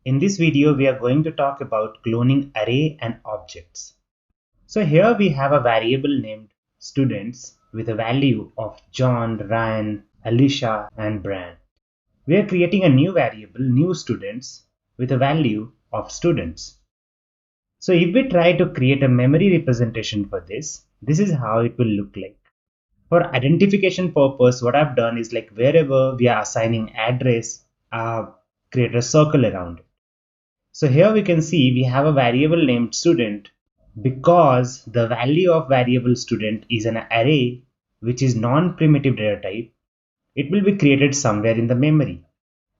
In this video, we are going to talk about cloning array and objects. So here we have a variable named students with a value of John, Ryan, Alicia, and Brian. We are creating a new variable, new students, with a value of students. So if we try to create a memory representation for this is how it will look like. For identification purpose, what I've done is like wherever we are assigning address, create a circle around it. So here we can see we have a variable named student because the value of variable student is an array which is non-primitive data type. It will be created somewhere in the memory.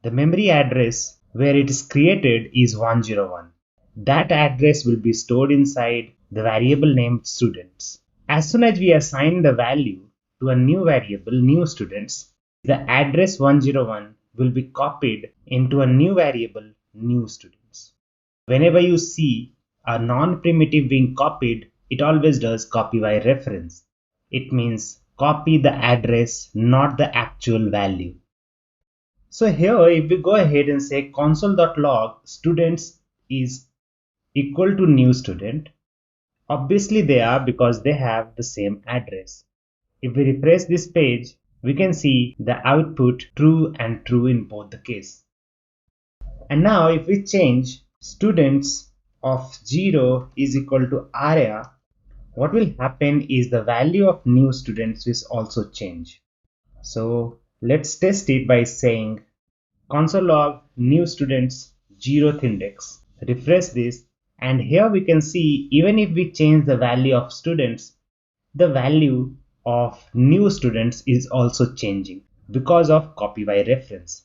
The memory address where it is created is 101. That address will be stored inside the variable named students. As soon as we assign the value to a new variable, new students, the address 101 will be copied into a new variable, new students. Whenever you see a non-primitive being copied, it always does copy by reference. It means copy the address, not the actual value. So here, if we go ahead and say console.log students is equal to new student, obviously they are because they have the same address. If we refresh this page, we can see the output true and true in both the case. And now if we change students of 0 is equal to area, what will happen is the value of new students will also change. So let's test it by saying console log new students 0th index. Refresh this, and here we can see even if we change the value of students, the value of new students is also changing because of copy by reference.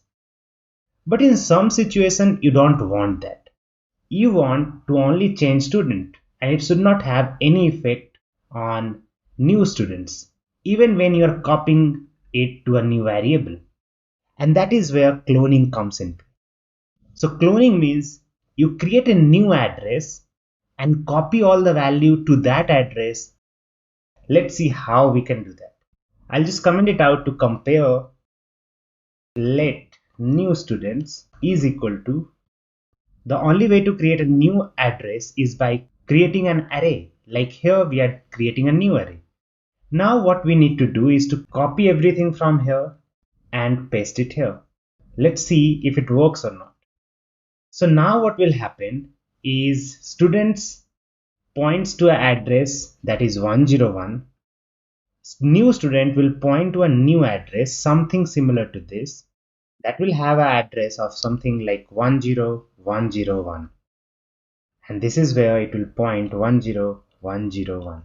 But in some situation you don't want that. You want to only change student and it should not have any effect on new students even when you are copying it to a new variable. And that is where cloning comes in. So cloning means you create a new address and copy all the value to that address. Let's see how we can do that. I'll just comment it out to compare. Let new students is equal to, the only way to create a new address is by creating an array. Like here we are creating a new array. Now what we need to do is to copy everything from here and paste it here. Let's see if it works or not. So now what will happen is students points to an address that is 101. New student will point to a new address, something similar to this, that will have an address of something like 10101. And this is where it will point 10101.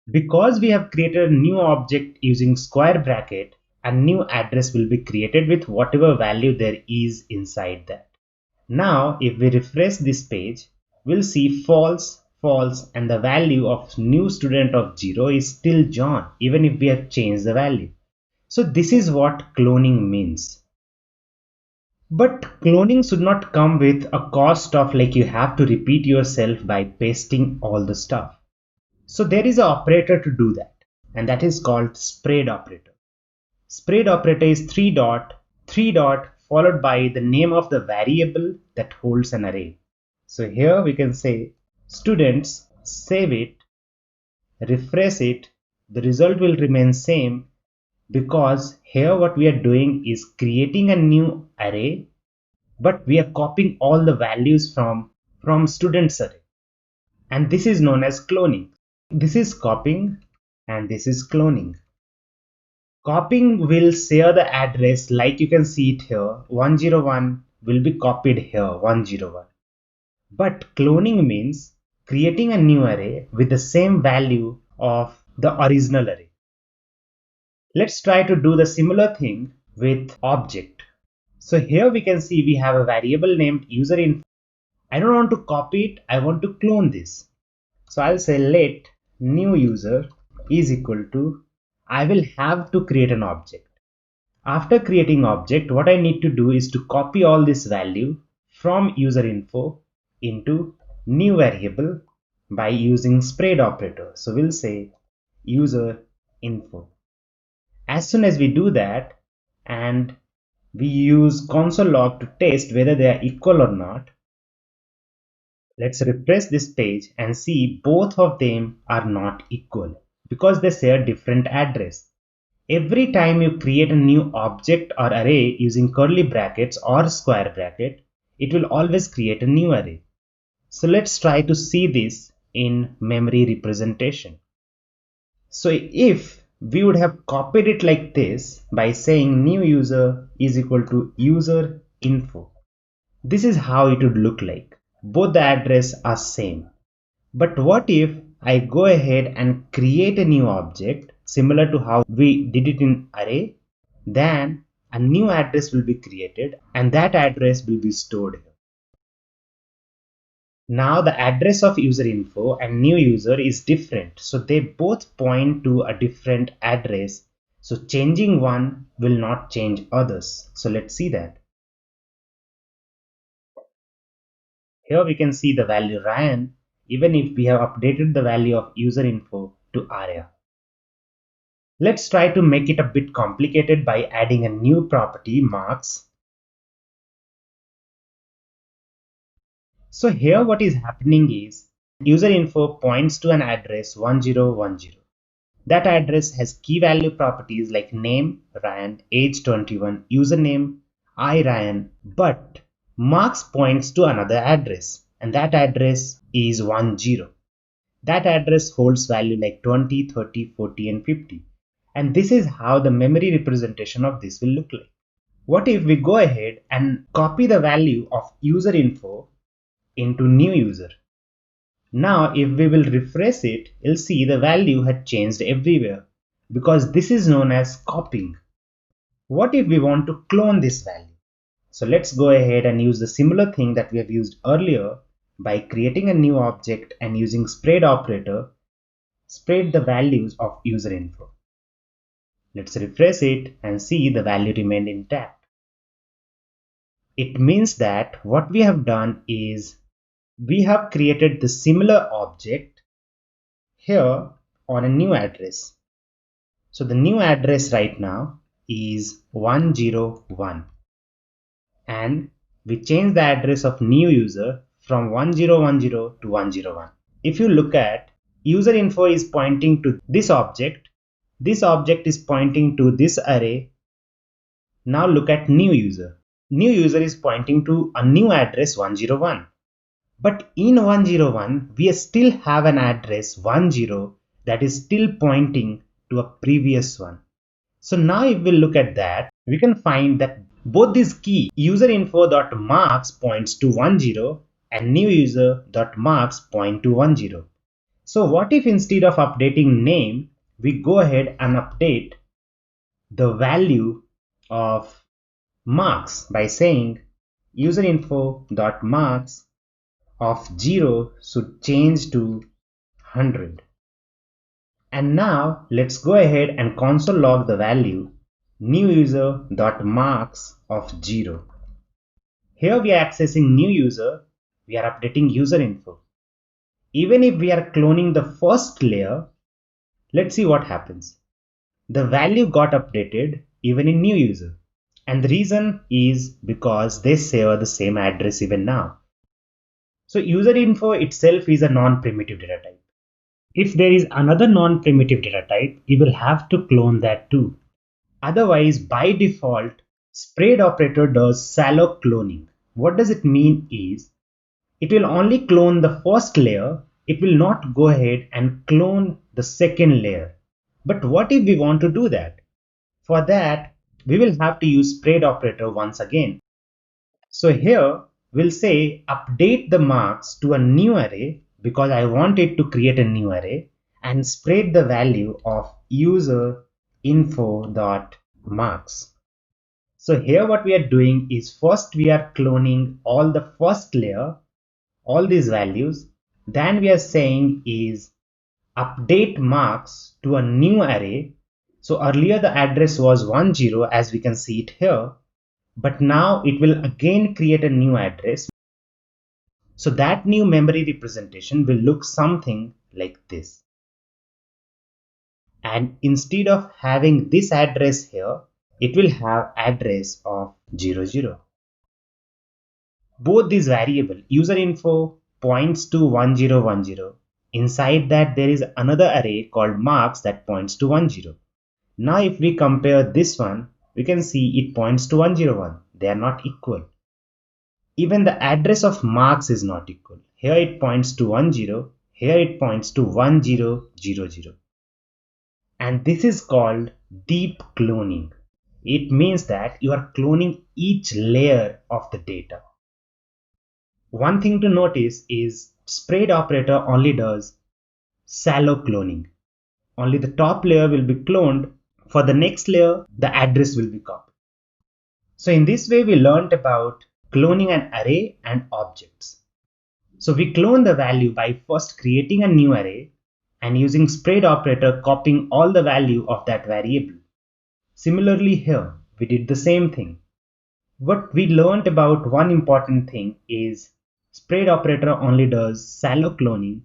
Because we have created a new object using square bracket, a new address will be created with whatever value there is inside that. Now if we refresh this page, we'll see false, false, and the value of new student of 0 is still John even if we have changed the value. So this is what cloning means. But cloning should not come with a cost of like you have to repeat yourself by pasting all the stuff. So there is an operator to do that, and that is called spread operator. Spread operator is 3 dot followed by the name of the variable that holds an array. So here we can say students, save it, refresh it, the result will remain same because here what we are doing is creating a new array, but we are copying all the values from students array. And this is known as cloning. This is copying and this is cloning. Copying will share the address like you can see it here. 101 will be copied here, 101. But cloning means creating a new array with the same value of the original array. Let's try to do the similar thing with object. So here we can see we have a variable named userinfo. I don't want to copy it, I want to clone this. So I'll say let new user is equal to, I will have to create an object. After creating object, what I need to do is to copy all this value from userinfo into new variable by using spread operator. So we'll say user info. As soon as we do that and we use console log to test whether they are equal or not. Let's refresh this page and see both of them are not equal because they share different address. Every time you create a new object or array using curly brackets or square bracket, it will always create a new array. So let's try to see this in memory representation. So if we would have copied it like this by saying new user is equal to user info, this is how it would look like. Both the address are same. But what if I go ahead and create a new object similar to how we did it in array? Then a new address will be created and that address will be stored here. Now the address of user info and new user is different. So they both point to a different address. So changing one will not change others. So let's see that. Here we can see the value Ryan even if we have updated the value of user info to Arya. Let's try to make it a bit complicated by adding a new property marks. So here what is happening is user info points to an address 1010. That address has key value properties like name Ryan, age 21, username I Ryan, but marks points to another address and that address is 10. That address holds value like 20, 30, 40 and 50. And this is how the memory representation of this will look like. What if we go ahead and copy the value of user info into new user? Now if we will refresh it, you'll see the value had changed everywhere because this is known as copying. What if we want to clone this value? So let's go ahead and use the similar thing that we have used earlier by creating a new object and using spread operator, spread the values of user info. Let's refresh it and see the value remained intact. It means that what we have done is we have created the similar object here on a new address. So the new address right now is 101 and we change the address of new user from 1010 to 101. If you look at user info is pointing to this object is pointing to this array. Now look at new user. New user is pointing to a new address 101. But in 101, we still have an address 10 that is still pointing to a previous one. So now if we look at that, we can find that both this key userinfo.marks points to 10 and new user.marks point to 10. So what if instead of updating name, we go ahead and update the value of marks by saying userinfo.marks of 0 should change to 100. And now let's go ahead and console log the value new user.marks of 0. Here we are accessing new user, we are updating user info. Even if we are cloning the first layer, let's see what happens. The value got updated even in new user. And the reason is because they share the same address even now. So user info itself is a non-primitive data type. If there is another non-primitive data type, we will have to clone that too. Otherwise, by default, spread operator does shallow cloning. What does it mean is, it will only clone the first layer, it will not go ahead and clone the second layer. But what if we want to do that? For that, we will have to use spread operator once again. So here, we'll say update the marks to a new array because I want it to create a new array and spread the value of user info.marks. So here what we are doing is first we are cloning all the first layer, all these values. Then we are saying is update marks to a new array. So earlier the address was 10 as we can see it here. But now it will again create a new address. So that new memory representation will look something like this. And instead of having this address here, it will have address of 00. Both these variable userinfo points to 1010. Inside that there is another array called marks that points to 10. Now if we compare this one, we can see it points to 101. They are not equal. Even the address of marks is not equal. Here it points to 10, here it points to 1000. And this is called deep cloning. It means that you are cloning each layer of the data. One thing to notice is spread operator only does shallow cloning. Only the top layer will be cloned. For the next layer, the address will be copied. So in this way, we learned about cloning an array and objects. So we clone the value by first creating a new array and using spread operator copying all the value of that variable. Similarly here, we did the same thing. What we learned about one important thing is spread operator only does shallow cloning.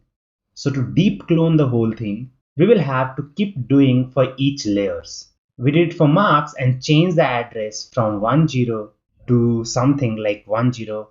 So to deep clone the whole thing, we will have to keep doing for each layers. We did it for marks and change the address from 10 to something like 1000.